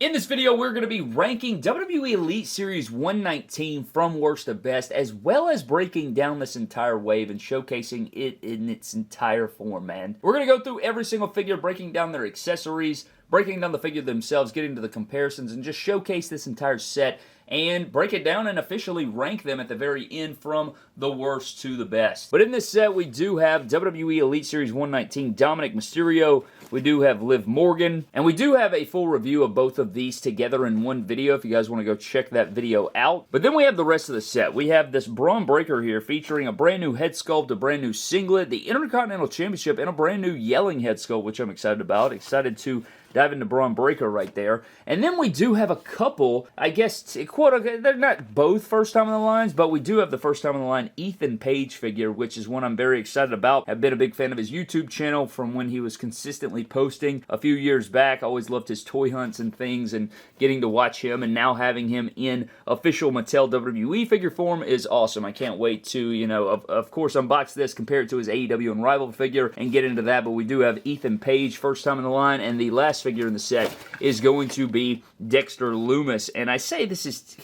In this video, we're going to be ranking WWE Elite Series 119 from worst to best, as well as breaking down this entire wave and showcasing it in its entire form, man. We're going to go through every single figure, breaking down their accessories, breaking down the figure themselves, getting to the comparisons, and just showcase this entire set and break it down and officially rank them at the very end from the worst to the best. But in this set, we do have WWE Elite Series 119 Dominik Mysterio, we do have Liv Morgan, and we do have a full review of both of these together in one video if you guys want to go check that video out. But then we have the rest of the set. We have this Bron Breakker here featuring a brand new head sculpt, a brand new singlet, the Intercontinental Championship, and a brand new yelling head sculpt, which I'm excited about. Excited to dive into Bron Breakker right there. And then we do have a couple, I guess, quote, they're not both first time on the lines, but we do have the first time on the line Ethan Paige figure, which is one I'm very excited about. I've been a big fan of his YouTube channel from when he was consistently posting a few years back. Always loved his toy hunts and things, and getting to watch him, and now having him in official Mattel WWE figure form is awesome. I can't wait to, you know, of course, unbox this, compare it to his AEW Unrivaled figure, and get into that. But we do have Ethan Paige first time in the line, and the last figure in the set is going to be Dexter Lumis. And I say this is,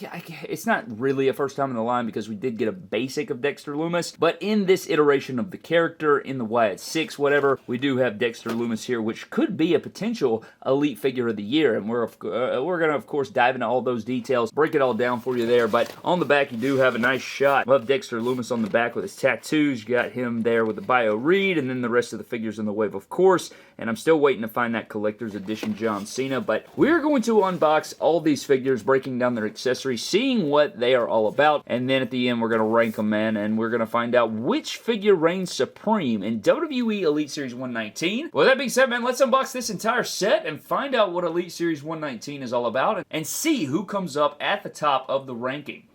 it's not really a first time in the line because we did get a basic of Dexter Lumis, but in this iteration of the character, in the Wyatt 6, whatever, we do have Dexter Lumis here, which could be a potential Elite Figure of the Year, and we're going to, of course, dive into all those details, break it all down for you there. But on the back, you do have a nice shot of Dexter Lumis on the back with his tattoos. You got him there with the bio read, and then the rest of the figures in the wave, of course, and I'm still waiting to find that collector's edition John Cena. But we're going to unbox all these figures, breaking down their accessories, seeing what they are all about, and then at the end we're going to rank them, man, and we're going to find out which figure reigns supreme in WWE Elite Series 119. Well, that being said, man, let's unbox this entire set and find out what Elite Series 119 is all about, and see who comes up at the top of the ranking.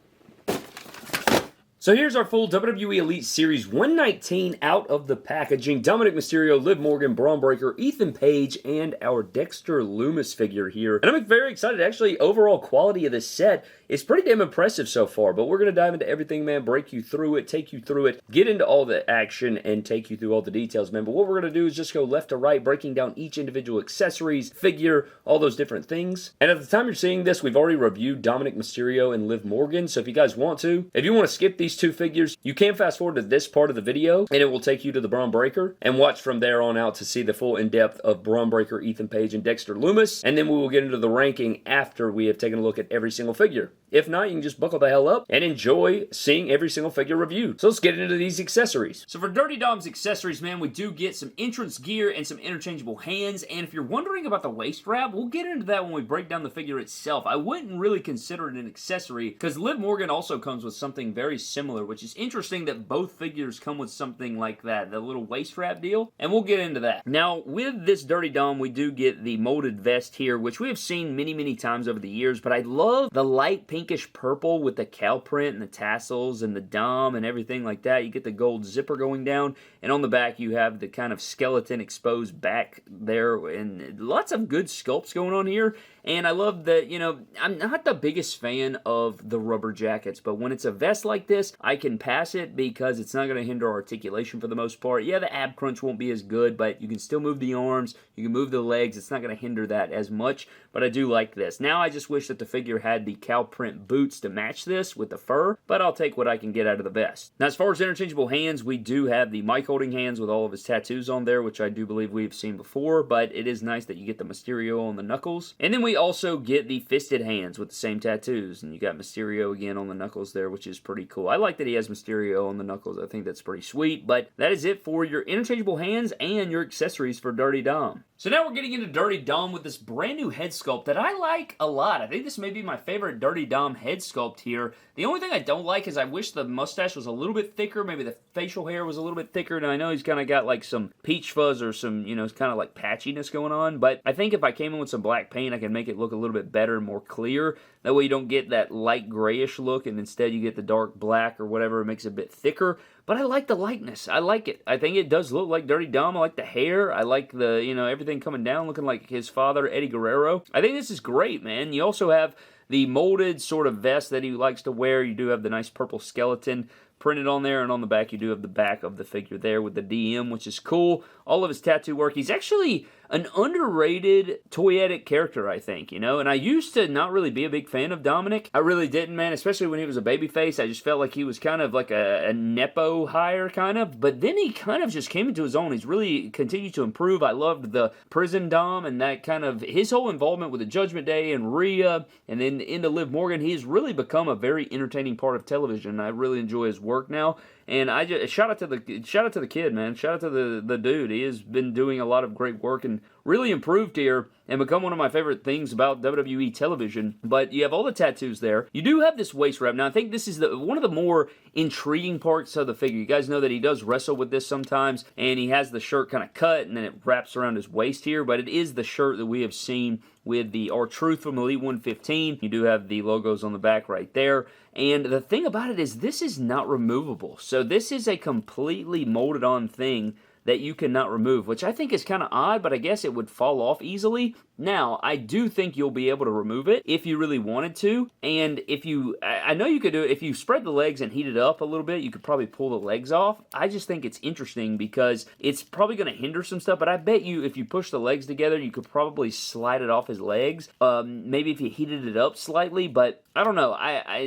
So here's our full WWE Elite Series 119 out of the packaging. Dominik Mysterio, Liv Morgan, Bron Breakker, Ethan Paige, and our Dexter Lumis figure here. And I'm very excited. Actually, overall quality of this set is pretty damn impressive so far. But we're going to dive into everything, man. Break you through it, take you through it, get into all the action, and take you through all the details, man. But what we're going to do is just go left to right, breaking down each individual accessories, figure, all those different things. And at the time you're seeing this, we've already reviewed Dominik Mysterio and Liv Morgan. So if you guys want to, if you want to skip these two figures, you can fast forward to this part of the video, and it will take you to the Bron Breakker, and watch from there on out to see the full in-depth of Bron Breakker, Ethan Paige, and Dexter Lumis, and then we will get into the ranking after we have taken a look at every single figure. If not, you can just buckle the hell up and enjoy seeing every single figure reviewed. So let's get into these accessories. So for Dirty Dom's accessories, man, we do get some entrance gear and some interchangeable hands, and if you're wondering about the waist wrap, we'll get into that when we break down the figure itself. I wouldn't really consider it an accessory, because Liv Morgan also comes with something very similar, which is interesting that both figures come with something like that, the little waist wrap deal, and we'll get into that. Now, with this Dirty Dom, we do get the molded vest here, which we have seen many, many times over the years, but I love the light pinkish purple with the cow print and the tassels and the dom and everything like that. You get the gold zipper going down, and on the back you have the kind of skeleton exposed back there, and lots of good sculpts going on here. And I love that, you know, I'm not the biggest fan of the rubber jackets, but when it's a vest like this, I can pass it because it's not going to hinder articulation for the most part. Yeah, the ab crunch won't be as good, but you can still move the arms, you can move the legs. It's not going to hinder that as much, but I do like this. Now, I just wish that the figure had the cow print boots to match this with the fur, but I'll take what I can get out of the vest. Now, as far as interchangeable hands, we do have the mic holding hands with all of his tattoos on there, which I do believe we've seen before, but it is nice that you get the Mysterio on the knuckles. And then we also get the fisted hands with the same tattoos, and you got Mysterio again on the knuckles there, which is pretty cool. I like that he has Mysterio on the knuckles. I think that's pretty sweet, but that is it for your interchangeable hands and your accessories for Dirty Dom. So now we're getting into Dirty Dom with this brand new head sculpt that I like a lot. I think this may be my favorite Dirty Dom head sculpt here. The only thing I don't like is I wish the mustache was a little bit thicker, maybe the facial hair was a little bit thicker, and I know he's kind of got like some peach fuzz or some, you know, kind of like patchiness going on, but I think if I came in with some black paint, I could make it look a little bit better and more clear. That way you don't get that light grayish look, and instead you get the dark black or whatever. It makes it a bit thicker. But I like the likeness. I like it. I think it does look like Dirty Dom. I like the hair. I like the, you know, everything coming down looking like his father, Eddie Guerrero. I think this is great, man. You also have the molded sort of vest that he likes to wear. You do have the nice purple skeleton printed on there, and on the back you do have the back of the figure there with the DM, which is cool. All of his tattoo work. He's actually an underrated toyetic character, I think, you know? And I used to not really be a big fan of Dominik. I really didn't, man, especially when he was a babyface. I just felt like he was kind of like a Nepo hire, kind of. But then he kind of just came into his own. He's really continued to improve. I loved the prison Dom and that kind of, his whole involvement with the Judgment Day and Rhea and then into Liv Morgan. He's really become a very entertaining part of television. I really enjoy his work now. And I just shout out to the kid, man. Shout out to the dude. He has been doing a lot of great work and really improved here and become one of my favorite things about WWE television. But you have all the tattoos there. You do have this waist wrap. Now I think this is one of the more intriguing parts of the figure. You guys know that he does wrestle with this sometimes, and he has the shirt kind of cut and then it wraps around his waist here. But it is the shirt that we have seen with the R-Truth from Elite 115. You do have the logos on the back right there. And the thing about it is this is not removable. So this is a completely molded on thing that you cannot remove, which I think is kind of odd, but I guess it would fall off easily. Now, I do think you'll be able to remove it if you really wanted to, and I know you could do it, if you spread the legs and heat it up a little bit, you could probably pull the legs off. I just think it's interesting because it's probably going to hinder some stuff, but I bet you if you push the legs together, you could probably slide it off his legs, maybe if you heated it up slightly, but I don't know.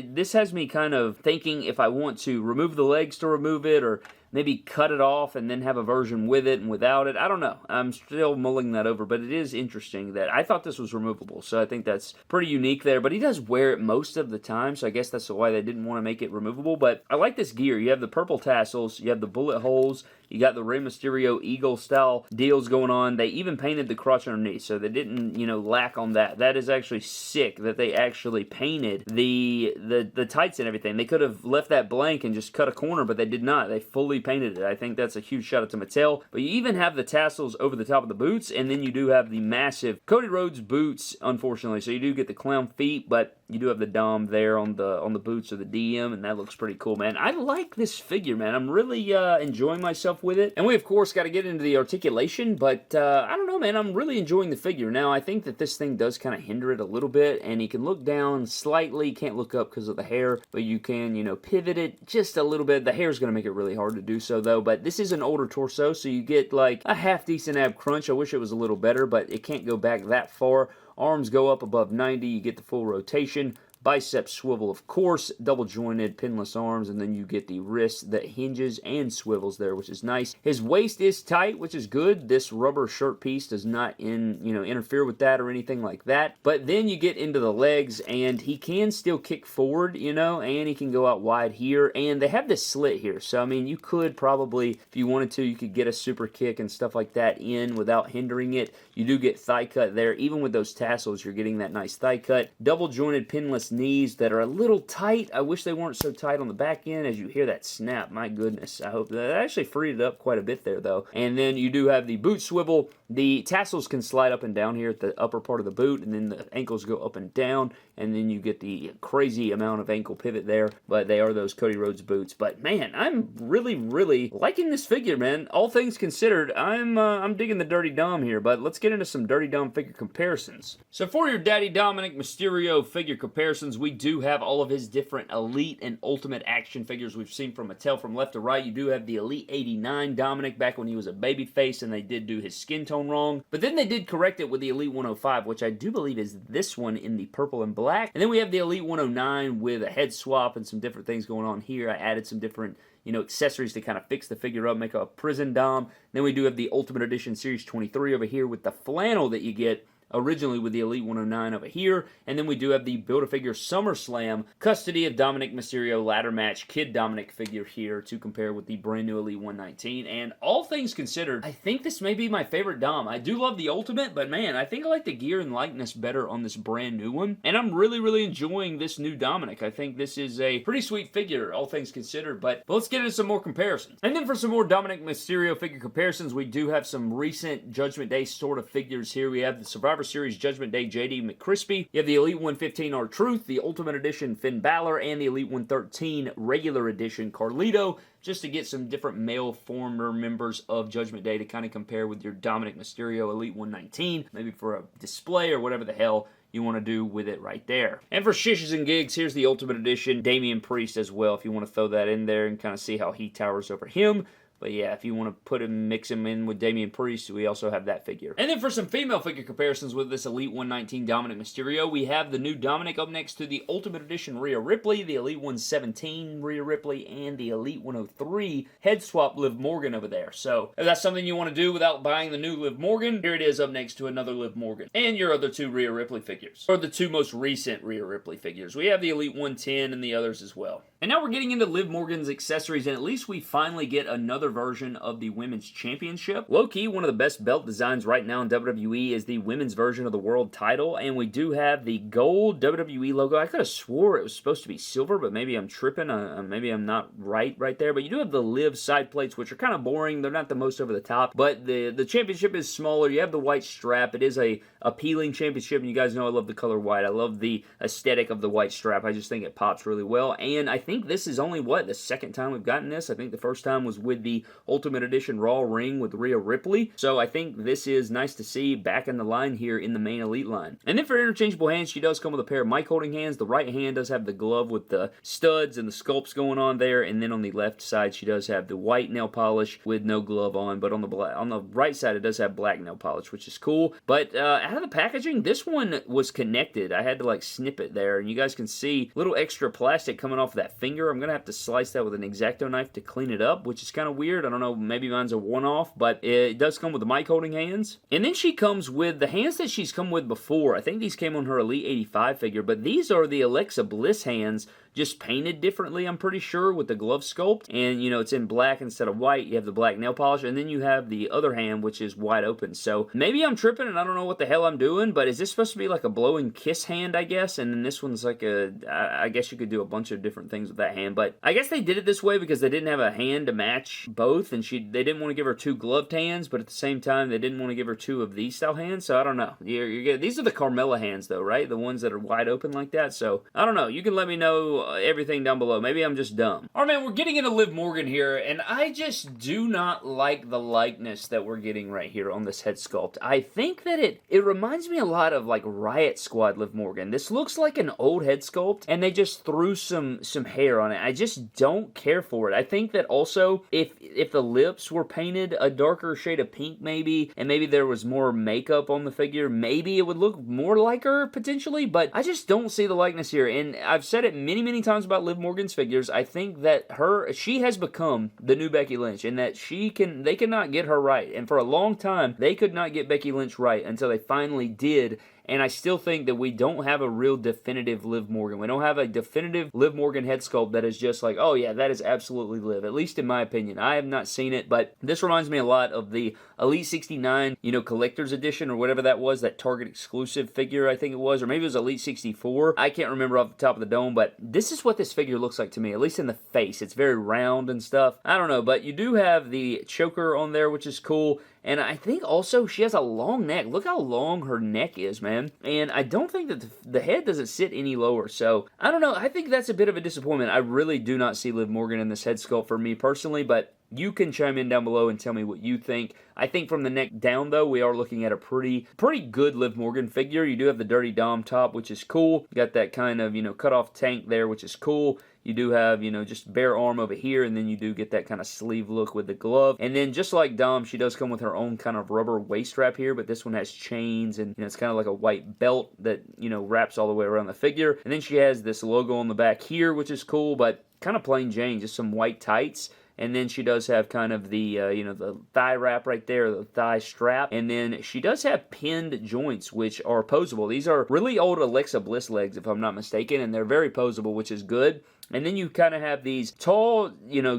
This has me kind of thinking if I want to remove the legs to remove it, or maybe cut it off and then have a version with it and without it. I don't know. I'm still mulling that over, but it is interesting that I thought this was removable, so I think that's pretty unique there. But he does wear it most of the time, so I guess that's why they didn't want to make it removable. But I like this gear. You have the purple tassels, you have the bullet holes, you got the Rey Mysterio Eagle-style deals going on. They even painted the crotch underneath, so they didn't, lack on that. That is actually sick that they actually painted the tights and everything. They could have left that blank and just cut a corner, but they did not. They fully painted it. I think that's a huge shout out to Mattel. But you even have the tassels over the top of the boots, and then you do have the massive Cody Rhodes boots, unfortunately. So you do get the clown feet, but you do have the Dom there on the boots of the DM, and that looks pretty cool, man. I like this figure, man. I'm really enjoying myself with it. And we, of course, got to get into the articulation, but I don't know, man. I'm really enjoying the figure. Now, I think that this thing does kind of hinder it a little bit, and you can look down slightly. Can't look up because of the hair, but you can, pivot it just a little bit. The hair is going to make it really hard to do so, though, but this is an older torso, so you get, like, a half-decent ab crunch. I wish it was a little better, but it can't go back that far. Arms go up above 90. You get the full rotation. Bicep swivel, of course, double jointed pinless arms, and then you get the wrist that hinges and swivels there, which is nice. His waist is tight, which is good. This rubber shirt piece does not interfere with that or anything like that. But then you get into the legs, and he can still kick forward, and he can go out wide here. And they have this slit here, so I mean, you could probably, if you wanted to, you could get a super kick and stuff like that in without hindering it. You do get thigh cut there. Even with those tassels, you're getting that nice thigh cut. Double jointed pinless knees that are a little tight. I wish they weren't so tight on the back end. As you hear that snap, my goodness, I hope that actually freed it up quite a bit there, though. And then you do have the boot swivel. The tassels can slide up and down here at the upper part of the boot, and then the ankles go up and down, and then you get the crazy amount of ankle pivot there, but they are those Cody Rhodes boots. But man, I'm really, really liking this figure, man. All things considered, I'm digging the Dirty Dom here, but let's get into some Dirty Dom figure comparisons. So for your Daddy Dominik Mysterio figure comparisons, we do have all of his different Elite and Ultimate action figures we've seen from Mattel from left to right. You do have the Elite 89 Dominik back when he was a babyface, and they did do his skin tone wrong. But then they did correct it with the Elite 105, which I do believe is this one in the purple and black. And then we have the Elite 109 with a head swap and some different things going on here. I added some different accessories to kind of fix the figure up, make a prison Dom. Then we do have the Ultimate Edition Series 23 over here with the flannel that you get originally with the Elite 109 over here. And then we do have the Build-A-Figure SummerSlam Custody of Dominik Mysterio Ladder Match Kid Dominik figure here to compare with the brand new Elite 119. And all things considered, I think this may be my favorite Dom. I do love the Ultimate, but man, I think I like the gear and likeness better on this brand new one. And I'm really, really enjoying this new Dominik. I think this is a pretty sweet figure, all things considered. But let's get into some more comparisons. And then for some more Dominik Mysterio figure comparisons, we do have some recent Judgment Day sort of figures here. We have the Survivor Series Judgment Day JD McCrispy. You have the Elite 115 R-Truth, the Ultimate Edition Finn Balor, and the Elite 113 Regular Edition Carlito, just to get some different male former members of Judgment Day to kind of compare with your Dominik Mysterio Elite 119, maybe for a display or whatever the hell you want to do with it right there. And for shishes and gigs, here's the Ultimate Edition Damian Priest as well, if you want to throw that in there and kind of see how he towers over him. But yeah, if you want to mix him in with Damian Priest, we also have that figure. And then for some female figure comparisons with this Elite 119 Dominik Mysterio, we have the new Dominik up next to the Ultimate Edition Rhea Ripley, the Elite 117 Rhea Ripley, and the Elite 103 head swap Liv Morgan over there. So if that's something you want to do without buying the new Liv Morgan, here it is up next to another Liv Morgan. And your other two Rhea Ripley figures, or the two most recent Rhea Ripley figures. We have the Elite 110 and the others as well. And now we're getting into Liv Morgan's accessories, and at least we finally get another version of the Women's Championship. Low-key, one of the best belt designs right now in WWE is the women's version of the world title, and we do have the gold WWE logo. I could have swore it was supposed to be silver, but maybe I'm tripping. Maybe I'm not right there. But you do have the Liv side plates, which are kind of boring. They're not the most over the top, but the championship is smaller. You have the white strap. It is a appealing championship, and you guys know I love the color white. I love the aesthetic of the white strap. I just think it pops really well, and I think this is only, the second time we've gotten this? I think the first time was with the Ultimate Edition Raw ring with Rhea Ripley, so I think this is nice to see back in the line here in the main Elite line. And then for interchangeable hands, she does come with a pair of mic holding hands. The right hand does have the glove with the studs and the sculpts going on there, and then on the left side, she does have the white nail polish with no glove on, but on the right side, it does have black nail polish, which is cool. But out of the packaging, this one was connected. I had to snip it there, and you guys can see a little extra plastic coming off of that finger. I'm going to have to slice that with an X-Acto knife to clean it up, which is kind of weird. I don't know, maybe mine's a one-off, but it does come with the mic holding hands. And then she comes with the hands that she's come with before. I think these came on her Elite 85 figure, but these are the Alexa Bliss hands, just painted differently, I'm pretty sure, with the glove sculpt. And, it's in black instead of white. You have the black nail polish, and then you have the other hand, which is wide open. So maybe I'm tripping, and I don't know what the hell I'm doing, but is this supposed to be like a blowing kiss hand, I guess? And then this one's like I guess you could do a bunch of different things with that hand, but I guess they did it this way because they didn't have a hand to match both, and they didn't want to give her two gloved hands, but at the same time, they didn't want to give her two of these style hands, so I don't know. These are the Carmella hands, though, right? The ones that are wide open like that, so I don't know. You can let me know everything down below. Maybe I'm just dumb. Alright, man, we're getting into Liv Morgan here, and I just do not like the likeness that we're getting right here on this head sculpt. I think that it reminds me a lot of Riot Squad Liv Morgan. This looks like an old head sculpt, and they just threw some hair on it. I just don't care for it. I think that also, if the lips were painted a darker shade of pink maybe, and maybe there was more makeup on the figure, maybe it would look more like her, potentially, but I just don't see the likeness here, and I've said it many, many times about Liv Morgan's figures. I think that she has become the new Becky Lynch, and that they cannot get her right, and for a long time, they could not get Becky Lynch right until they finally did. And I still think that we don't have a real definitive Liv Morgan. We don't have a definitive Liv Morgan head sculpt that is just like, oh yeah, that is absolutely Liv. At least in my opinion. I have not seen it, but this reminds me a lot of the Elite 69, collector's edition or whatever that was, that Target exclusive figure I think it was, or maybe it was Elite 64. I can't remember off the top of the dome, but this is what this figure looks like to me, at least in the face. It's very round and stuff. I don't know, but you do have the choker on there, which is cool. And I think also she has a long neck. Look how long her neck is, man. And I don't think that the head doesn't sit any lower. So, I don't know. I think that's a bit of a disappointment. I really do not see Liv Morgan in this head sculpt for me personally, but you can chime in down below and tell me what you think. I think from the neck down, though, we are looking at a pretty good Liv Morgan figure. You do have the Dirty Dom top, which is cool. You got that kind of, cut-off tank there, which is cool. You do have, just bare arm over here, and then you do get that kind of sleeve look with the glove. And then, just like Dom, she does come with her own kind of rubber waist wrap here, but this one has chains, and it's kind of like a white belt that, wraps all the way around the figure. And then she has this logo on the back here, which is cool, but kind of plain Jane, just some white tights. And then she does have kind of the, the thigh wrap right there, the thigh strap. And then she does have pinned joints, which are posable. These are really old Alexa Bliss legs, if I'm not mistaken, and they're very posable, which is good. And then you kind of have these tall,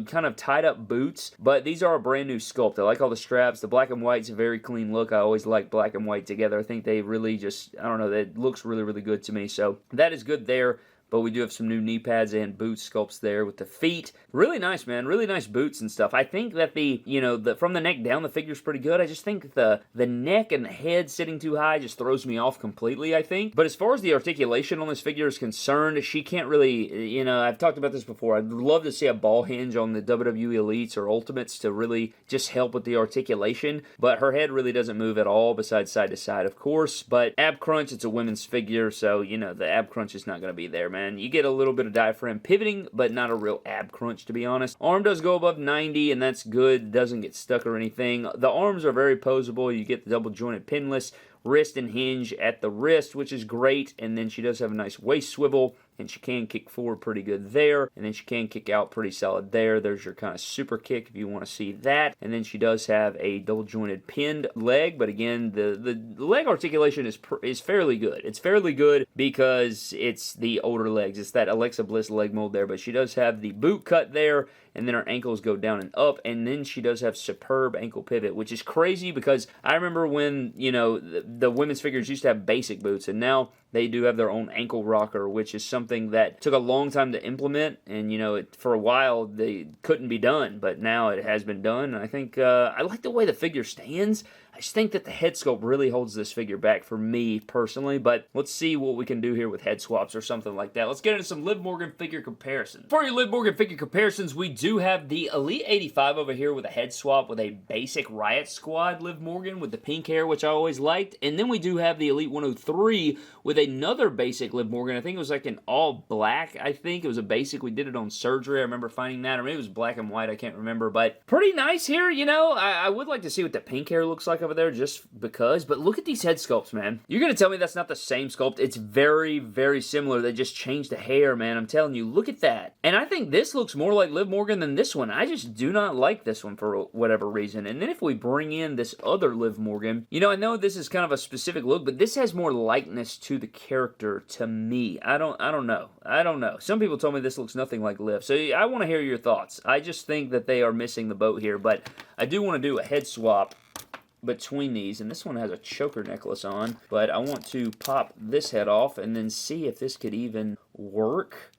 kind of tied up boots, but these are a brand new sculpt. I like all the straps. The black and white's a very clean look. I always like black and white together. I think they really just, I don't know, that looks really, really good to me. So that is good there. But we do have some new knee pads and boot sculpts there with the feet. Really nice, man. Really nice boots and stuff. I think that from the neck down, the figure's pretty good. I just think the neck and the head sitting too high just throws me off completely, I think. But as far as the articulation on this figure is concerned, she can't really, I've talked about this before. I'd love to see a ball hinge on the WWE Elites or Ultimates to really just help with the articulation. But her head really doesn't move at all, besides side to side, of course. But ab crunch, it's a women's figure, so, the ab crunch is not going to be there, man. man. You get a little bit of diaphragm pivoting, but not a real ab crunch, to be honest. Arm does go above 90, and that's good. Doesn't get stuck or anything. The arms are very posable. You get the double jointed pinless wrist and hinge at the wrist, which is great. And then she does have a nice waist swivel, and she can kick forward pretty good there, and then she can kick out pretty solid there. There's your kind of super kick if you want to see that. And then she does have a double jointed pinned leg, but again, the leg articulation is fairly good. It's fairly good because it's the older legs. It's that Alexa Bliss leg mold there, but she does have the boot cut there, and then her ankles go down and up, and then she does have superb ankle pivot, which is crazy because I remember when, you know, the women's figures used to have basic boots, and now they do have their own ankle rocker, which is something that took a long time to implement, and, you know, for a while they couldn't be done, but now it has been done, and I think I like the way the figure stands. I just think that the head sculpt really holds this figure back for me personally, but let's see what we can do here with head swaps or something like that. Let's get into some Liv Morgan figure comparisons. For your Liv Morgan figure comparisons, we do have the Elite 85 over here with a head swap with a basic Riot Squad Liv Morgan with the pink hair, which I always liked, and then we do have the Elite 103 with another basic Liv Morgan. I think it was like an all black, I think. It was a basic. We did it on surgery. I remember finding that, or maybe it was black and white. I can't remember, but pretty nice here, you know. I would like to see what the pink hair looks like over there just because, but look at these head sculpts, man. You're going to tell me that's not the same sculpt. It's very, very similar. They just changed the hair, man. I'm telling you, look at that. And I think this looks more like Liv Morgan than this one. I just do not like this one for whatever reason. And then if we bring in this other Liv Morgan, you know, I know this is kind of a specific look, but this has more likeness to the character to me. I don't know. Some people told me this looks nothing like Liv, so I want to hear your thoughts. I just think that they are missing the boat here, but I do want to do a head swap between these, and this one has a choker necklace on, but I want to pop this head off and then see if this could even work.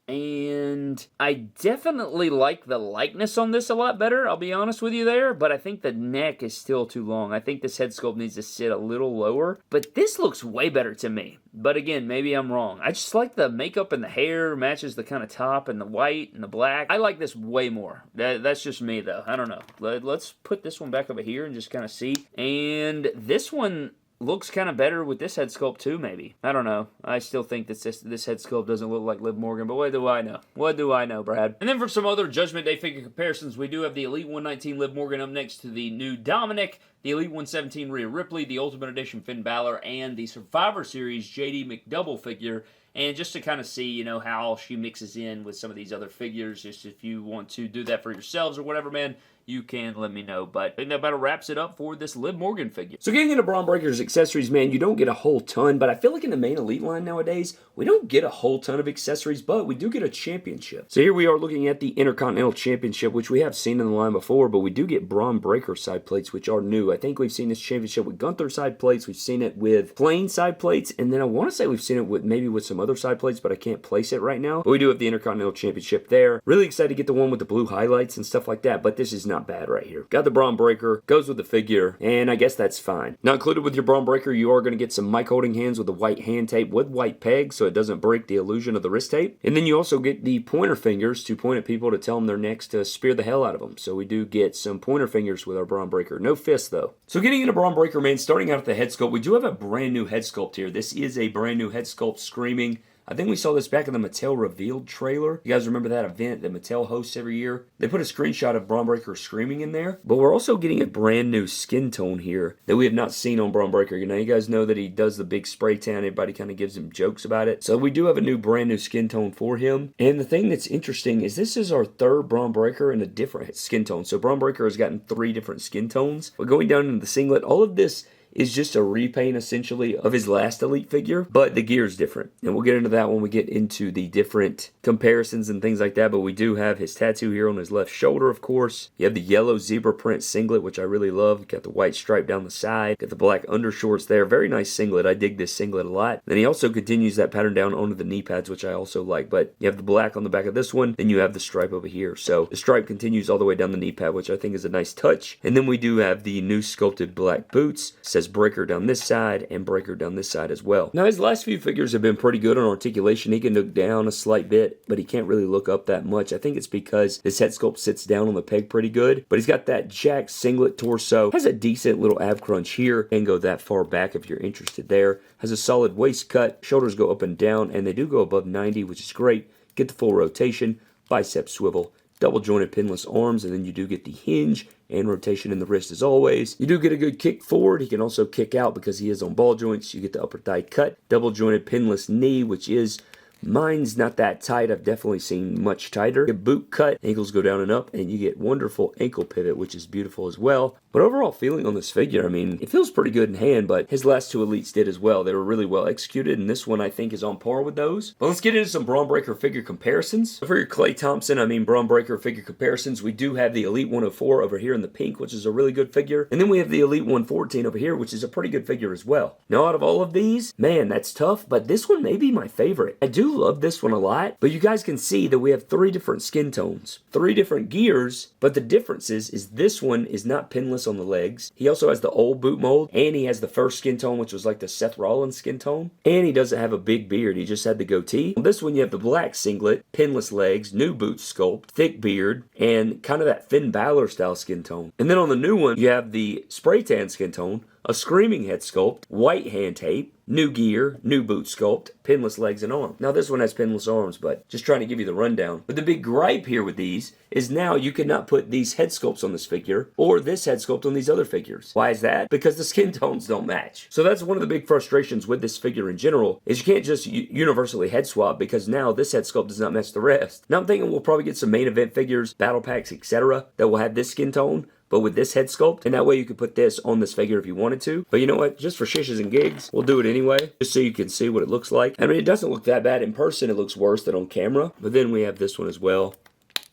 And I definitely like the likeness on this a lot better, I'll be honest with you there, but I think the neck is still too long. I think this head sculpt needs to sit a little lower, but this looks way better to me. But again, maybe I'm wrong. I just like the makeup and the hair matches the kind of top and the white and the black. I like this way more. That's just me, though. I don't know. Let's put this one back over here and just kind of see. And this one looks kind of better with this head sculpt too, maybe. I don't know. I still think that this head sculpt doesn't look like Liv Morgan, but what do I know? What do I know, Brad? And then for some other Judgment Day figure comparisons, we do have the Elite 119 Liv Morgan up next to the new Dominik, the Elite 117 Rhea Ripley, the Ultimate Edition Finn Balor, and the Survivor Series JD McDouble figure. And just to kind of see, you know, how she mixes in with some of these other figures, just if you want to do that for yourselves or whatever, man, you can let me know. But I think that about wraps it up for this Liv Morgan figure. So getting into Bron Breakker's accessories, man, you don't get a whole ton, but I feel like in the main Elite line nowadays, we don't get a whole ton of accessories, but we do get a championship. So here we are looking at the Intercontinental Championship, which we have seen in the line before, but we do get Bron Breakker side plates, which are new. I think we've seen this championship with Gunther side plates, we've seen it with plain side plates, and then I want to say we've seen it with maybe with some other side plates, but I can't place it right now. But we do have the Intercontinental Championship there. Really excited to get the one with the blue highlights and stuff like that, but this is not bad right here. Got the Bron Breakker, goes with the figure, and I guess that's fine. Not included with your Bron Breakker, you are going to get some mic holding hands with the white hand tape with white pegs so it doesn't break the illusion of the wrist tape. And then you also get the pointer fingers to point at people to tell them they're next to spear the hell out of them. So we do get some pointer fingers with our Bron Breakker. No fists though. So getting into Bron Breakker, man, starting out at the head sculpt, we do have a brand new head sculpt here. This is a brand new head sculpt, Screaming. I think we saw this back in the Mattel Revealed trailer. You guys remember that event that Mattel hosts every year? They put a screenshot of Bron Breakker screaming in there. But we're also getting a brand new skin tone here that we have not seen on Bron Breakker. You know, you guys know that he does the big spray tan. Everybody kind of gives him jokes about it. So we do have a new brand new skin tone for him. And the thing that's interesting is this is our third Bron Breakker in a different skin tone. So Bron Breakker has gotten 3 different skin tones. But going down into the singlet, all of this is just a repaint essentially of his last Elite figure, but the gear is different. And we'll get into that when we get into the different comparisons and things like that, but we do have his tattoo here on his left shoulder, of course. You have the yellow zebra print singlet, which I really love. Got the white stripe down the side. Got the black undershorts there. Very nice singlet. I dig this singlet a lot. Then he also continues that pattern down onto the knee pads, which I also like, but you have the black on the back of this one, then you have the stripe over here. So the stripe continues all the way down the knee pad, which I think is a nice touch. And then we do have the new sculpted black boots. It says has Breakker down this side and Breakker down this side as well. Now, his last few figures have been pretty good on articulation. He can look down a slight bit, but he can't really look up that much. I think it's because his head sculpt sits down on the peg pretty good, but he's got that jacked singlet torso, has a decent little ab crunch here, can go that far back if you're interested there, has a solid waist cut, shoulders go up and down, and they do go above 90, which is great. Get the full rotation, bicep swivel, double jointed pinless arms, and then you do get the hinge and rotation in the wrist as always. You do get a good kick forward. He can also kick out because he is on ball joints. You get the upper thigh cut, double jointed pinless knee, which is, mine's not that tight. I've definitely seen much tighter. You get boot cut, ankles go down and up, and you get wonderful ankle pivot, which is beautiful as well. But overall feeling on this figure, I mean, it feels pretty good in hand, but his last two Elites did as well. They were really well executed, and this one I think is on par with those. But let's get into some Bron Breakker figure comparisons. For your Klay Thompson, I mean Bron Breakker figure comparisons, we do have the Elite 104 over here in the pink, which is a really good figure. And then we have the Elite 114 over here, which is a pretty good figure as well. Now, out of all of these, man, that's tough, but this one may be my favorite. I do love this one a lot, but you guys can see that we have 3 different skin tones, 3 different gears, but the difference is this one is not pinless on the legs. He also has the old boot mold, and he has the first skin tone, which was like the Seth Rollins skin tone, and he doesn't have a big beard. He just had the goatee. On this one, you have the black singlet, pinless legs, new boot sculpt, thick beard, and kind of that Finn Balor style skin tone. And then on the new one, you have the spray tan skin tone, a screaming head sculpt, white hand tape, new gear, new boot sculpt, pinless legs and arms. Now this one has pinless arms, but just trying to give you the rundown. But the big gripe here with these is now you cannot put these head sculpts on this figure or this head sculpt on these other figures. Why is that? Because the skin tones don't match. So that's one of the big frustrations with this figure in general, is you can't just universally head swap because now this head sculpt does not match the rest. Now I'm thinking we'll probably get some main event figures, battle packs, etc. that will have this skin tone, but with this head sculpt, and that way you could put this on this figure if you wanted to. But you know what? Just for shishes and gigs, we'll do it anyway, just so you can see what it looks like. I mean, it doesn't look that bad in person. It looks worse than on camera. But then we have this one as well.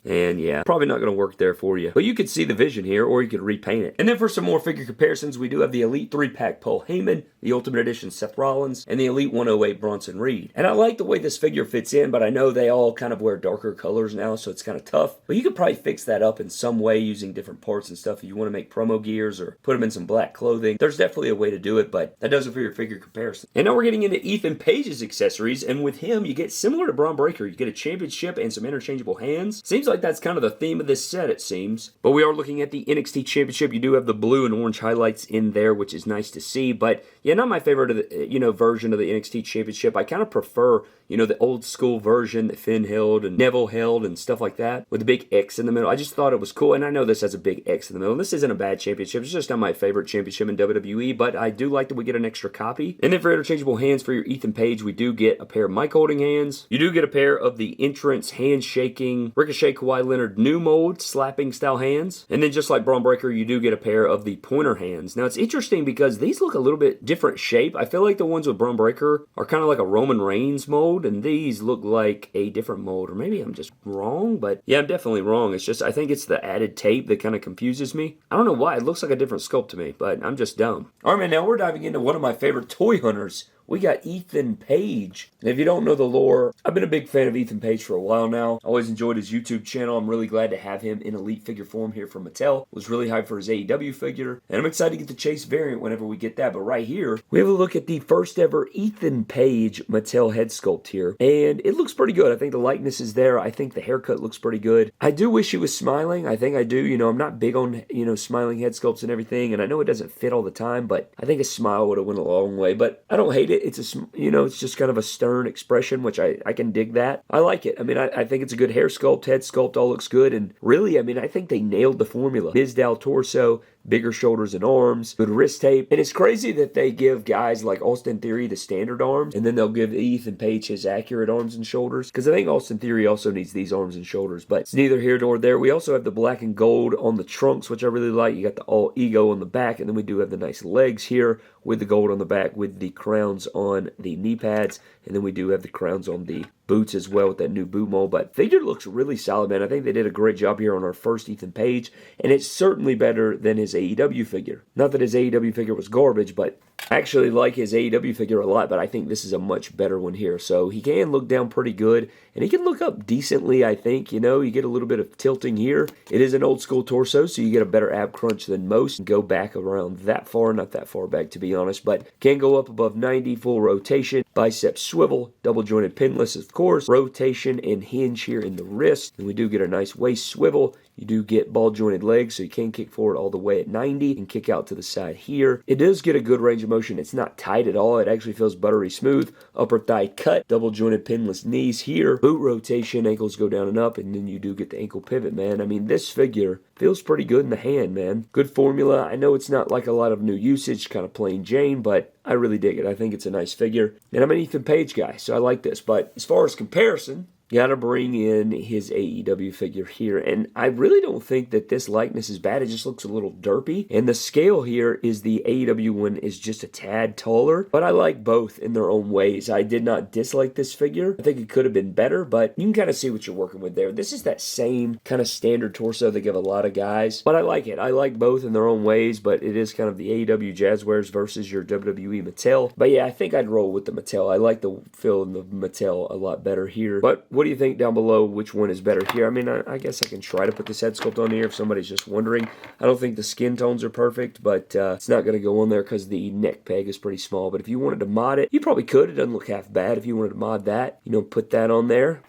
And yeah, probably not going to work there for you. But you could see the vision here, or you could repaint it. And then for some more figure comparisons, we do have the Elite 3-pack Paul Heyman, the Ultimate Edition Seth Rollins, and the Elite 108 Bronson Reed. And I like the way this figure fits in, but I know they all kind of wear darker colors now, so it's kind of tough. But you could probably fix that up in some way using different parts and stuff if you want to make promo gears or put them in some black clothing. There's definitely a way to do it, but that does it for your figure comparison. And now we're getting into Ethan Page's accessories, and with him, you get similar to Bron Breakker. You get a championship and some interchangeable hands. Seems like that's kind of the theme of this set, it seems. But we are looking at the NXT Championship. You do have the blue and orange highlights in there, which is nice to see. But yeah, not my favorite of the, version of the NXT Championship. I kind of prefer, the old school version that Finn held and Neville held and stuff like that with the big X in the middle. I just thought it was cool. And I know this has a big X in the middle. And this isn't a bad championship. It's just not my favorite championship in WWE, but I do like that we get an extra copy. And then for interchangeable hands for your Ethan Page, we do get a pair of mic holding hands. You do get a pair of the entrance handshaking Ricochet Kawhi Leonard new mold slapping style hands. And then just like Bron Breakker, you do get a pair of the pointer hands. Now it's interesting because these look a little bit different shape. I feel like the ones with Bron Breakker are kind of like a Roman Reigns mold, and these look like a different mold. Or maybe I'm just wrong, but yeah, I'm definitely wrong. It's just, I think it's the added tape that kind of confuses me. I don't know why. It looks like a different sculpt to me, but I'm just dumb. All right, man, now we're diving into one of my favorite toy hunters. We got Ethan Page. And if you don't know the lore, I've been a big fan of Ethan Page for a while now. Always enjoyed his YouTube channel. I'm really glad to have him in Elite figure form here from Mattel. Was really hyped for his AEW figure. And I'm excited to get the Chase variant whenever we get that. But right here, we have a look at the first ever Ethan Page Mattel head sculpt here. And it looks pretty good. I think the likeness is there. I think the haircut looks pretty good. I do wish he was smiling. I think I do. I'm not big on, smiling head sculpts and everything. And I know it doesn't fit all the time, but I think a smile would have went a long way. But I don't hate it. It's it's just kind of a stern expression, which I can dig that. I like it. I mean, I think it's a good hair sculpt, head sculpt, all looks good. And really, I mean, I think they nailed the formula. Mizdow torso, bigger shoulders and arms, good wrist tape. And it's crazy that they give guys like Austin Theory the standard arms, and then they'll give Ethan Page his accurate arms and shoulders, because I think Austin Theory also needs these arms and shoulders, but it's neither here nor there. We also have the black and gold on the trunks, which I really like. You got the all ego on the back, and then we do have the nice legs here with the gold on the back with the crowns on the knee pads, and then we do have the crowns on the boots as well with that new boot mold. But figure looks really solid, man. I think they did a great job here on our first Ethan Page, and it's certainly better than his AEW figure. Not that his AEW figure was garbage, but I actually like his AEW figure a lot, but I think this is a much better one here. So he can look down pretty good, and he can look up decently, I think. You know, you get a little bit of tilting here. It is an old school torso, so you get a better ab crunch than most. Go back around that far, not that far back to be honest, but can go up above 90, full rotation, bicep swivel, double jointed pinless of course, rotation and hinge here in the wrist. And we do get a nice waist swivel. You do get ball jointed legs, so you can kick forward all the way at 90 and kick out to the side here. It does get a good range of motion. It's not tight at all. It actually feels buttery smooth. Upper thigh cut, double jointed pinless knees here. Boot rotation, ankles go down and up, and then you do get the ankle pivot, man. I mean, this figure feels pretty good in the hand, man. Good formula. I know it's not like a lot of new usage, kind of plain Jane, but I really dig it. I think it's a nice figure. And I'm an Ethan Paige guy, so I like this. But as far as comparison, gotta bring in his AEW figure here, and I really don't think that this likeness is bad. It just looks a little derpy, and the scale here is the AEW one is just a tad taller, but I like both in their own ways. I did not dislike this figure. I think it could have been better, but you can kind of see what you're working with there. This is that same kind of standard torso they give a lot of guys, but I like it. I like both in their own ways, but it is kind of the AEW Jazzwares versus your WWE Mattel. But yeah, I think I'd roll with the Mattel. I like the feel in the Mattel a lot better here. But what do you think down below? Which one is better here? I mean, I guess I can try to put this head sculpt on here if somebody's just wondering. I don't think the skin tones are perfect, but it's not going to go on there because the neck peg is pretty small. But if you wanted to mod it, you probably could. It doesn't look half bad if you wanted to mod that. You know, put that on there.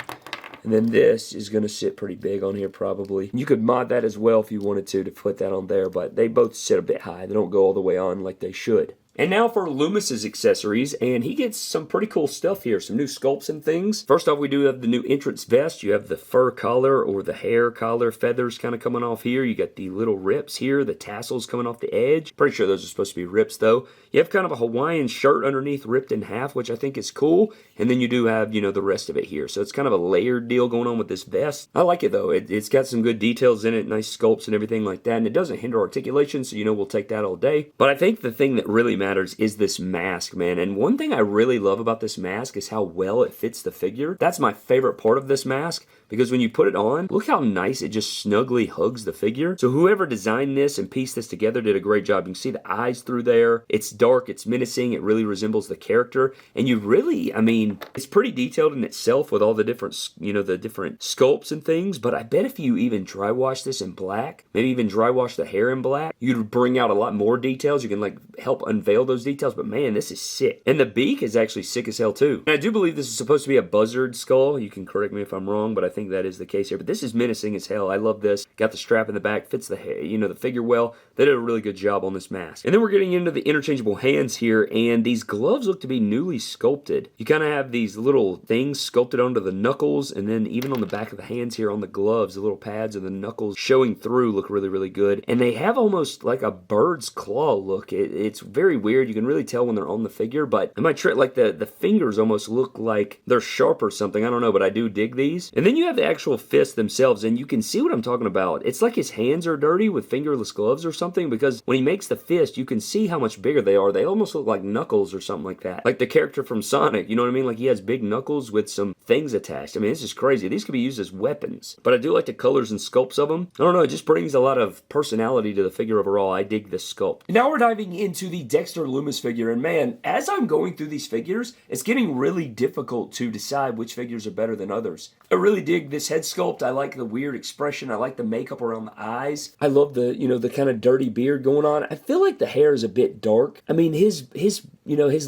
And then this is going to sit pretty big on here probably. You could mod that as well if you wanted to put that on there, but they both sit a bit high. They don't go all the way on like they should. And now for Lumis's accessories, and he gets some pretty cool stuff here, some new sculpts and things. First off, we do have the new entrance vest. You have the fur collar or the hair collar feathers kind of coming off here. You got the little rips here, the tassels coming off the edge. Pretty sure those are supposed to be rips though. You have kind of a Hawaiian shirt underneath ripped in half, which I think is cool. And then you do have, you know, the rest of it here. So it's kind of a layered deal going on with this vest. I like it though. It's got some good details in it, nice sculpts and everything like that. And it doesn't hinder articulation, so you know we'll take that all day. But I think the thing that really matters is this mask, man. And one thing I really love about this mask is how well it fits the figure. That's my favorite part of this mask, because when you put it on, look how nice it just snugly hugs the figure. So whoever designed this and pieced this together did a great job. You can see the eyes through there. It's dark, it's menacing, it really resembles the character. And you really, I mean, it's pretty detailed in itself with all the different, you know, the different sculpts and things. But I bet if you even dry wash this in black, maybe even dry wash the hair in black, you'd bring out a lot more details. You can like help unveil those details. But man, this is sick. And the beak is actually sick as hell too. And I do believe this is supposed to be a buzzard skull. You can correct me if I'm wrong, but I think that is the case here. But this is menacing as hell. I love this. Got the strap in the back, fits the hair, you know, the figure well. They did a really good job on this mask. And then we're getting into the interchangeable hands here, and these gloves look to be newly sculpted. You kind of have these little things sculpted onto the knuckles, and then even on the back of the hands here on the gloves, the little pads of the knuckles showing through look really, really good. And they have almost like a bird's claw look. It's very weird. You can really tell when they're on the figure, but it might like the fingers almost look like they're sharp or something. I don't know, but I do dig these. And then you have the actual fists themselves, and you can see what I'm talking about. It's like his hands are dirty with fingerless gloves or something, because when he makes the fist, you can see how much bigger they are. They almost look like knuckles or something like that. Like the character from Sonic, you know what I mean? Like he has big knuckles with some things attached. I mean, this is crazy. These could be used as weapons, but I do like the colors and sculpts of them. I don't know, it just brings a lot of personality to the figure overall. I dig this sculpt. Now we're diving into the Dexter Lumis figure, and man, as I'm going through these figures, it's getting really difficult to decide which figures are better than others. I really dig this head sculpt. I like the weird expression. I like the makeup around the eyes. I love the, you know, the kind of dirty beard going on. I feel like the hair is a bit dark. I mean, his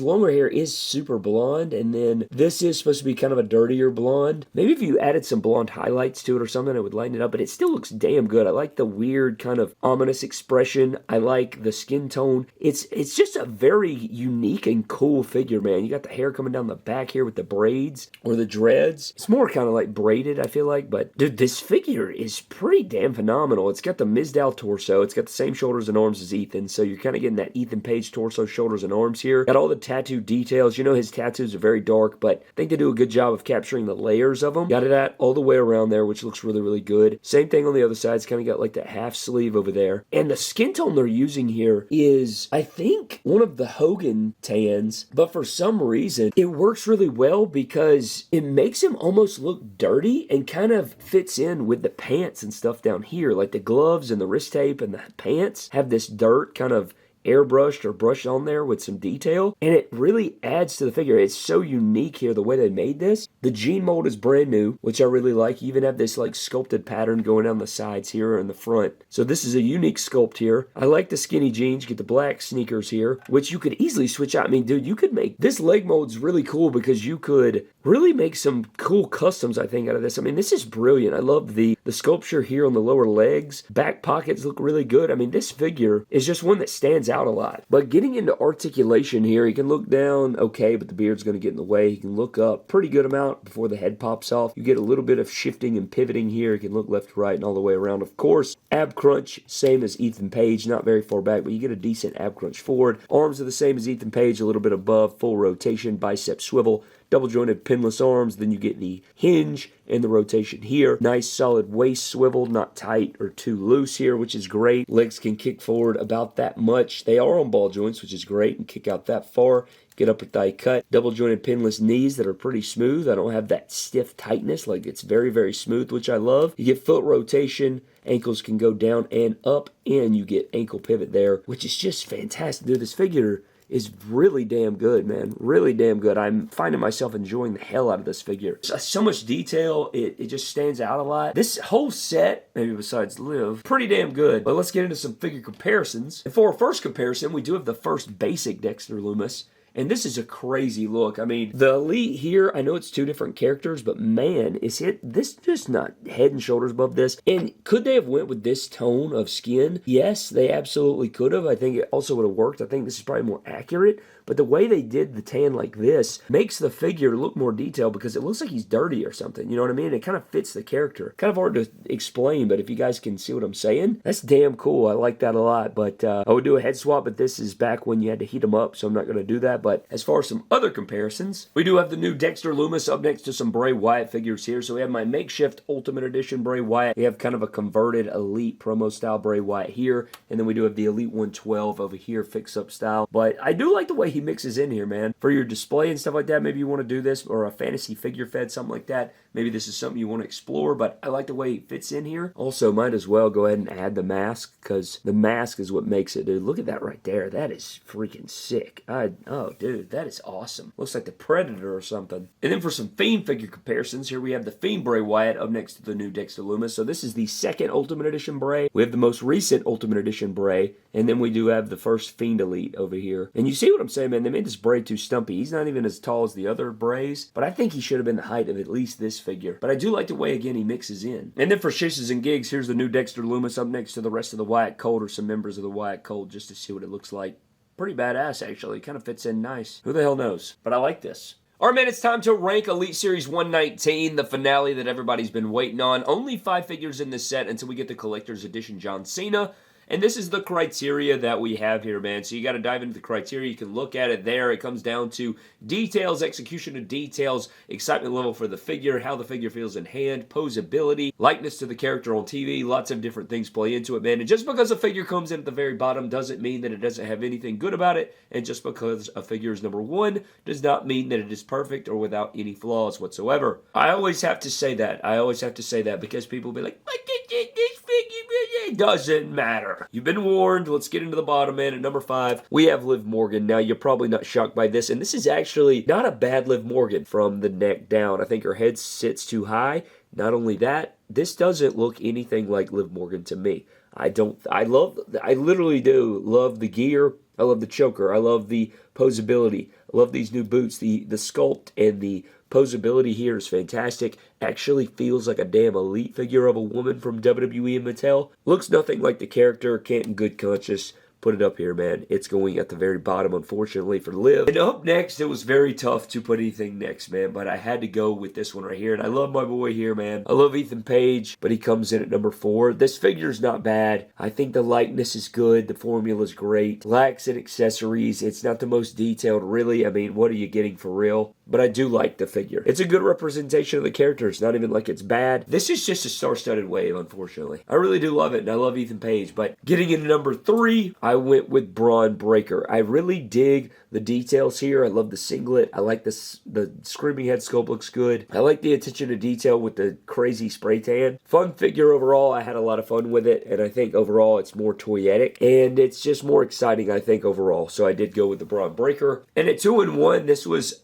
longer hair is super blonde, and then this is supposed to be kind of a dirtier blonde. Maybe if you added some blonde highlights to it or something, it would lighten it up, but it still looks damn good. I like the weird kind of ominous expression. I like the skin tone. It's just a very unique and cool figure, man. You got the hair coming down the back here with the braids or the dreads. It's more kind of like braided, I feel like, but dude, this figure is pretty damn phenomenal. It's got the Mizdow torso. It's got the same shoulders and arms as Ethan, so you're kind of getting that Ethan Paige torso, shoulders, and arms here. Got all the tattoo details. You know, his tattoos are very dark, but I think they do a good job of capturing the layers of them. Got it at all the way around there, which looks really, really good. Same thing on the other side. It's kind of got like that half sleeve over there. And the skin tone they're using here is, I think, one of the Hogan tans, but for some reason, it works really well because it makes him almost look dirty and kind of fits in with the pants and stuff down here. Like the gloves and the wrist tape and the pants have this dirt kind of airbrushed or brushed on there with some detail, and it really adds to the figure. It's so unique here the way they made this. The jean mold is brand new, which I really like. You even have this like sculpted pattern going down the sides here and the front. So this is a unique sculpt here. I like the skinny jeans. You get the black sneakers here, which you could easily switch out. I mean, dude, you could make this leg mold's really cool because you could really make some cool customs, I think, out of this. I mean, this is brilliant. I love the sculpture here on the lower legs. Back pockets look really good. I mean, this figure is just one that stands out a lot. But getting into articulation here, he can look down okay, but the beard's going to get in the way. He can look up pretty good amount before the head pops off. You get a little bit of shifting and pivoting here. He can look left to right and all the way around. Of course, ab crunch, same as Ethan Page, not very far back, but you get a decent ab crunch forward. Arms are the same as Ethan Page, a little bit above, full rotation, bicep swivel, double jointed pinless arms. Then you get the hinge and the rotation here. Nice solid waist swivel, not tight or too loose here, which is great. Legs can kick forward about that much. They are on ball joints, which is great, and kick out that far. Get upper thigh cut. Double jointed pinless knees that are pretty smooth. I don't have that stiff tightness. Like, it's very, very smooth, which I love. You get foot rotation. Ankles can go down and up, and you get ankle pivot there, which is just fantastic. Dude, this figure is really damn good, man. Really damn good. I'm finding myself enjoying the hell out of this figure. So much detail. It just stands out a lot. This whole set, maybe besides Liv, pretty damn good. But let's get into some figure comparisons. And for our first comparison, we do have the first basic Dexter Lumis. And this is a crazy look. I mean, the Elite here, I know it's two different characters, but man, is this just not head and shoulders above this? And could they have went with this tone of skin? Yes, they absolutely could have. I think it also would have worked. I think this is probably more accurate. But the way they did the tan like this makes the figure look more detailed because it looks like he's dirty or something. You know what I mean? It kind of fits the character. Kind of hard to explain, but if you guys can see what I'm saying, that's damn cool. I like that a lot. But I would do a head swap, but this is back when you had to heat them up, so I'm not going to do that. But as far as some other comparisons, we do have the new Dexter Lumis up next to some Bray Wyatt figures here. So we have my makeshift Ultimate Edition Bray Wyatt. We have kind of a converted Elite promo style Bray Wyatt here. And then we do have the Elite 112 over here, fix-up style. But I do like the way he mixes in here, man. For your display and stuff like that, maybe you want to do this, or a fantasy figure fed, something like that. Maybe this is something you want to explore, but I like the way it fits in here. Also, might as well go ahead and add the mask, because the mask is what makes it, dude. Look at that right there. That is freaking sick. Oh, dude, that is awesome. Looks like the Predator or something. And then for some Fiend figure comparisons, here we have the Fiend Bray Wyatt up next to the new Dexter Lumis. So this is the second Ultimate Edition Bray. We have the most recent Ultimate Edition Bray, and then we do have the first Fiend Elite over here. And you see what I'm saying, man? They made this Bray too stumpy. He's not even as tall as the other Brays, but I think he should have been the height of at least this figure. But I do like the way, again, he mixes in. And then for shits and gigs, here's the new Dexter Lumis up next to the rest of the Wyatt Cult, or some members of the Wyatt Cult, just to see what it looks like. Pretty badass, actually. Kind of fits in nice. Who the hell knows? But I like this. All right, man, it's time to rank Elite Series 119, the finale that everybody's been waiting on. Only 5 figures in this set until we get the Collector's Edition John Cena. And this is the criteria that we have here, man. So you got to dive into the criteria. You can look at it there. It comes down to details, execution of details, excitement level for the figure, how the figure feels in hand, posability, likeness to the character on TV. Lots of different things play into it, man. And just because a figure comes in at the very bottom doesn't mean that it doesn't have anything good about it. And just because a figure is number 1 does not mean that it is perfect or without any flaws whatsoever. I always have to say that. Because people will be like, what did this figure? It doesn't matter. You've been warned. Let's get into the bottom, man. At number 5, we have Liv Morgan. Now, you're probably not shocked by this, and this is actually not a bad Liv Morgan from the neck down. I think her head sits too high. Not only that, this doesn't look anything like Liv Morgan to me. I literally do love the gear. I love the choker. I love the posability. I love these new boots. The sculpt and the posability here is fantastic. Actually feels like a damn Elite figure of a woman from WWE and Mattel. Looks nothing like the character. Can't in good conscience put it up here, man. It's going at the very bottom, unfortunately, for Liv. And up next, it was very tough to put anything next, man, but I had to go with this one right here. And I love my boy here, man. I love Ethan Page, but he comes in at number 4. This figure's not bad. I think the likeness is good. The formula's great. Lacks in accessories. It's not the most detailed, really. I mean, what are you getting for real? but I do like the figure. It's a good representation of the character. It's not even like it's bad. This is just a star-studded wave, unfortunately. I really do love it, and I love Ethan Page, but getting into number 3, I went with Bron Breakker. I really dig the details here. I love the singlet. I like the screaming head sculpt looks good. I like the attention to detail with the crazy spray tan. Fun figure overall. I had a lot of fun with it, and I think overall it's more toyetic, and it's just more exciting, I think, overall. So I did go with the Bron Breakker. And at 2-1, this was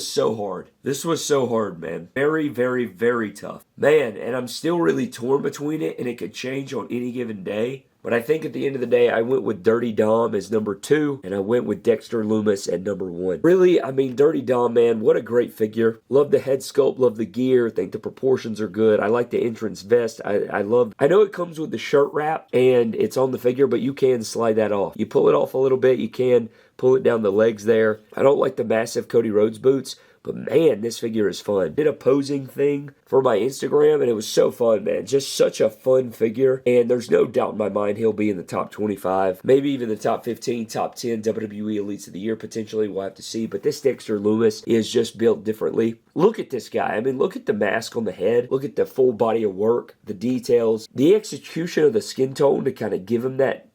so hard. This was so hard, man. Very, very, very tough. Man, and I'm still really torn between it, and it could change on any given day. But I think at the end of the day, I went with Dirty Dom as number 2, and I went with Dexter Lumis at number 1. Really, I mean, Dirty Dom, man, what a great figure. Love the head sculpt, love the gear, think the proportions are good. I like the entrance vest. I know it comes with the shirt wrap, and it's on the figure, but you can slide that off. You pull it off a little bit, you can pull it down the legs there. I don't like the massive Cody Rhodes boots, but man, this figure is fun. Did a posing thing for my Instagram, and it was so fun, man. Just such a fun figure, and there's no doubt in my mind he'll be in the top 25, maybe even the top 15, top 10 WWE Elites of the Year, potentially. We'll have to see, but this Dexter Lumis is just built differently. Look at this guy. I mean, look at the mask on the head. Look at the full body of work, the details, the execution of the skin tone to kind of give him that,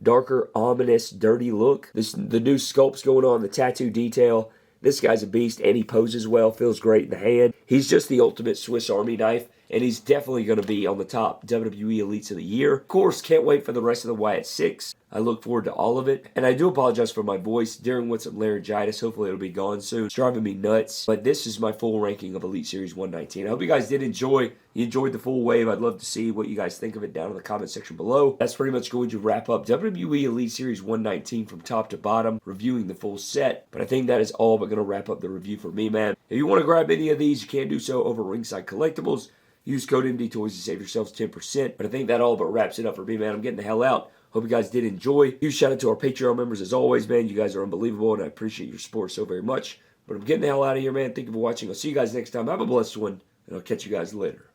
darker, ominous, dirty look. The new sculpts going on, the tattoo detail. This guy's a beast, and he poses well, feels great in the hand. He's just the ultimate Swiss Army knife, and he's definitely going to be on the top WWE Elites of the Year. Of course, can't wait for the rest of the Wyatt 6. I look forward to all of it. And I do apologize for my voice. Dealing with some laryngitis. Hopefully it'll be gone soon. It's driving me nuts. But this is my full ranking of Elite Series 119. I hope you guys did enjoy. You enjoyed the full wave. I'd love to see what you guys think of it down in the comment section below. That's pretty much going to wrap up WWE Elite Series 119 from top to bottom, reviewing the full set. But I think that is all but going to wrap up the review for me, man. If you want to grab any of these, you can do so over Ringside Collectibles. Use code MDTOYS to save yourselves 10%. But I think that all but wraps it up for me, man. I'm getting the hell out. Hope you guys did enjoy. Huge shout out to our Patreon members as always, man. You guys are unbelievable, and I appreciate your support so very much. But I'm getting the hell out of here, man. Thank you for watching. I'll see you guys next time. Have a blessed one, and I'll catch you guys later.